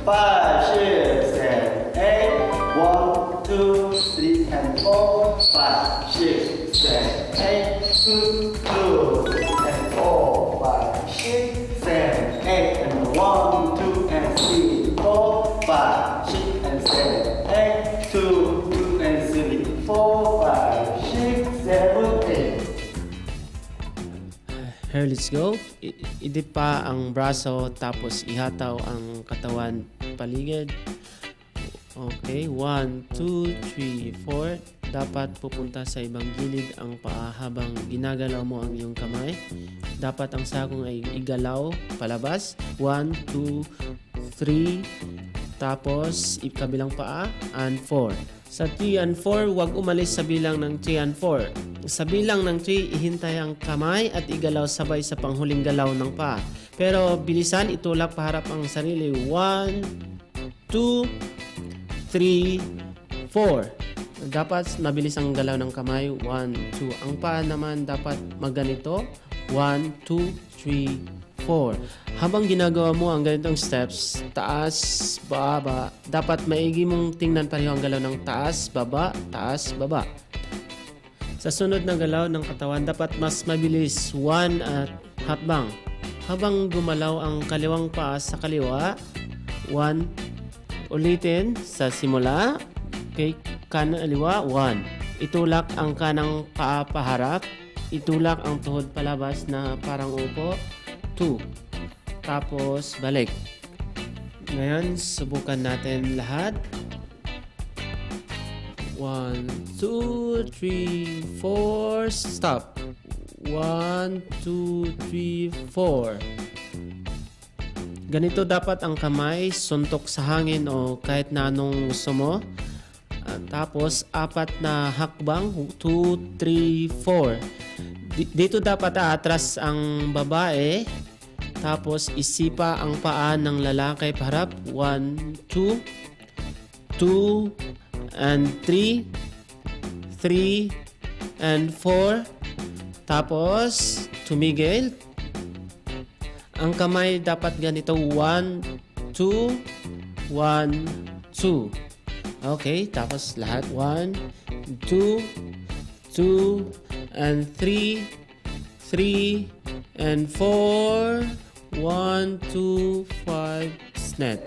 Five, six, seven, eight. 1, 2, 3, and 4. 5, 6, 7, 8. 2, 2, 3, and 4. 5, 6, 7, 8. And 1, 2, and 3, 4. 5, 6, and 7, 8. 2, 2, and 3, 4. 5, 6, 7, 8. Here, let's go. Idip pa ang braso, tapos ihataw ang katawan paligid. Okay, 1, 2, 3, 4. Dapat pupunta sa ibang gilid ang paa habang ginagalaw mo ang iyong kamay. Dapat ang sakong ay igalaw palabas. 1, 2, 3. Tapos ikabilang paa and 4. Sa 3 and 4, huwag umalis sa bilang ng 3 and 4. Sa bilang ng 3, ihintay ang kamay at igalaw sabay sa panghuling galaw ng paa. Pero bilisan, itulak paharap ang sarili. 1, 2, 3, 4. Dapat mabilis ang galaw ng kamay. 1, 2. Ang paa naman dapat magganito. 1, 2, 3, 4. Habang ginagawa mo ang ganitong steps, taas, baba, dapat maigi mong tingnan pareho ang galaw ng taas, baba, Sa sunod na galaw ng katawan, dapat mas mabilis. 1 at hakbang. Habang gumalaw ang kaliwang paa sa kaliwa, 1, ulitin sa simula, kay kanan-aliwa, 1. Itulak ang kanang paa paharap, itulak ang tuhod palabas na parang upo, 2. Tapos balik. Ngayon, subukan natin lahat. 1, 2, 3, 4. Stop. 1, 2, 3, 4. Ganito dapat ang kamay, suntok sa hangin o kahit na anong gusto mo. Tapos, 4 na hakbang. 2, 3, 4. Dito dapat aatras ang babae. Tapos isipa ang paa ng lalaki paharap. 1, 2, 2 and 3, 3 and 4. Tapos tumigil. Ang kamay dapat ganito. 1, 2, 1, 2. Okay, tapos lahat. 1, 2, 2 and 3, 3 and 4. 1, 2, 5, snap.